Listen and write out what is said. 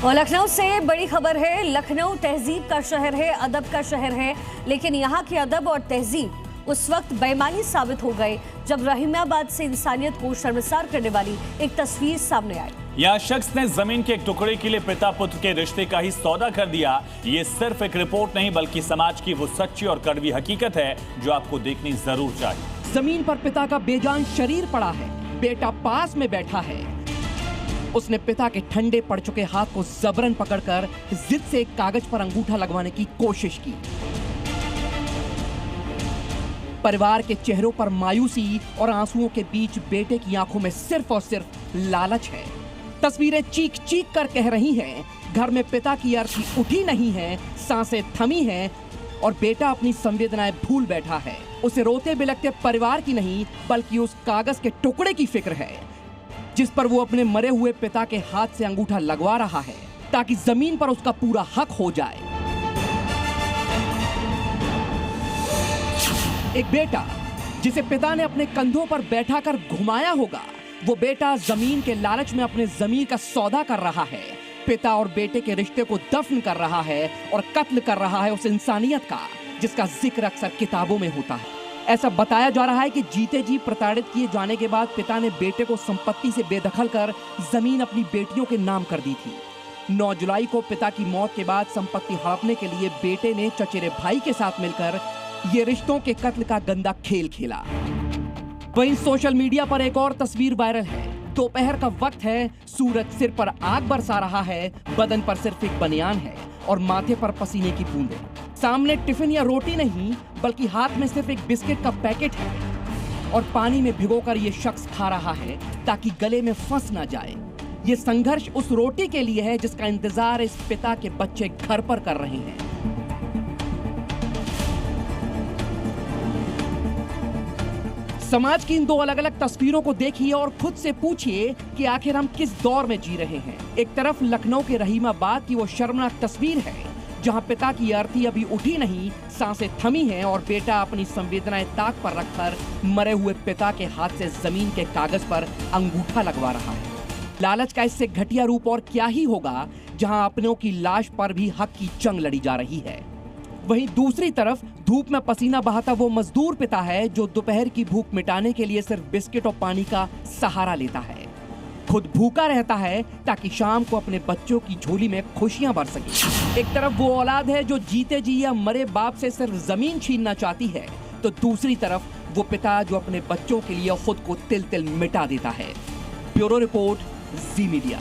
और लखनऊ से बड़ी खबर है। लखनऊ तहजीब का शहर है, अदब का शहर है, लेकिन यहाँ के अदब और तहजीब उस वक्त बेईमानी साबित हो गए जब रहीमाबाद से इंसानियत को शर्मसार करने वाली एक तस्वीर सामने आई। यह शख्स ने जमीन के एक टुकड़े के लिए पिता पुत्र के रिश्ते का ही सौदा कर दिया। ये सिर्फ एक रिपोर्ट नहीं बल्कि समाज की वो सच्ची और कड़वी हकीकत है जो आपको देखनी जरूर चाहिए। जमीन पर पिता का बेजान शरीर पड़ा है, बेटा पास में बैठा है। उसने पिता के ठंडे पड़ चुके हाथ को जबरन पकड़कर जिद से एक कागज पर अंगूठा लगवाने की कोशिश की। परिवार के चेहरों पर मायूसी और आंसुओं के बीच बेटे की आंखों में सिर्फ और सिर्फ लालच है। तस्वीरें चीख चीख कर कह रही हैं, घर में पिता की अर्थी उठी नहीं है, सांसें थमी हैं और बेटा अपनी संवेदनाएं भूल बैठा है। उसे रोते बिलखते परिवार की नहीं बल्कि उस कागज के टुकड़े की फिक्र है जिस पर वो अपने मरे हुए पिता के हाथ से अंगूठा लगवा रहा है ताकि जमीन पर उसका पूरा हक हो जाए। एक बेटा जिसे पिता ने अपने कंधों पर बैठाकर घुमाया होगा, वो बेटा जमीन के लालच में अपने जमीन का सौदा कर रहा है। पिता और बेटे के रिश्ते को दफन कर रहा है और कत्ल कर रहा है उस इंसानियत का जिसका जिक्र अक्सर किताबों में होता है। ऐसा बताया जा रहा है कि जीते जी प्रताड़ित किए जाने के बाद पिता ने बेटे को संपत्ति से बेदखल कर जमीन अपनी बेटियों के नाम कर दी थी। 9 जुलाई को पिता की मौत के बाद संपत्ति हड़पने के लिए बेटे ने चचेरे भाई के साथ मिलकर ये रिश्तों के कत्ल का गंदा खेल खेला। वहीं सोशल मीडिया पर एक और तस्वीर वायरल है। दोपहर का वक्त है, सूरज सिर पर आग बरसा रहा है, बदन पर सिर्फ एक बनियान है और माथे पर पसीने की बूंदें। सामने टिफिन या रोटी नहीं बल्कि हाथ में सिर्फ एक बिस्किट का पैकेट है और पानी में भिगोकर ये शख्स खा रहा है ताकि गले में फंस ना जाए। ये संघर्ष उस रोटी के लिए है जिसका इंतजार इस पिता के बच्चे घर पर कर रहे हैं। समाज की इन 2 अलग अलग तस्वीरों को देखिए और खुद से पूछिए कि आखिर हम किस दौर में जी रहे हैं। एक तरफ लखनऊ के रहीमाबाद की वो शर्मनाक तस्वीर है जहां पिता की अर्थी अभी उठी नहीं, सांसें थमी हैं और बेटा अपनी संवेदनाएं ताक पर रखकर मरे हुए पिता के हाथ से जमीन के कागज पर अंगूठा लगवा रहा है। लालच का इससे घटिया रूप और क्या ही होगा जहां अपनों की लाश पर भी हक की जंग लड़ी जा रही है। वहीं दूसरी तरफ धूप में पसीना बहाता वो मजदूर पिता है जो दोपहर की भूख मिटाने के लिए सिर्फ बिस्किट और पानी का सहारा लेता है। खुद भूखा रहता है ताकि शाम को अपने बच्चों की झोली में खुशियां भर सके। एक तरफ वो औलाद है जो जीते जी या मरे बाप से सिर्फ जमीन छीनना चाहती है, तो दूसरी तरफ वो पिता जो अपने बच्चों के लिए खुद को तिल तिल मिटा देता है। ब्यूरो रिपोर्ट, जी मीडिया।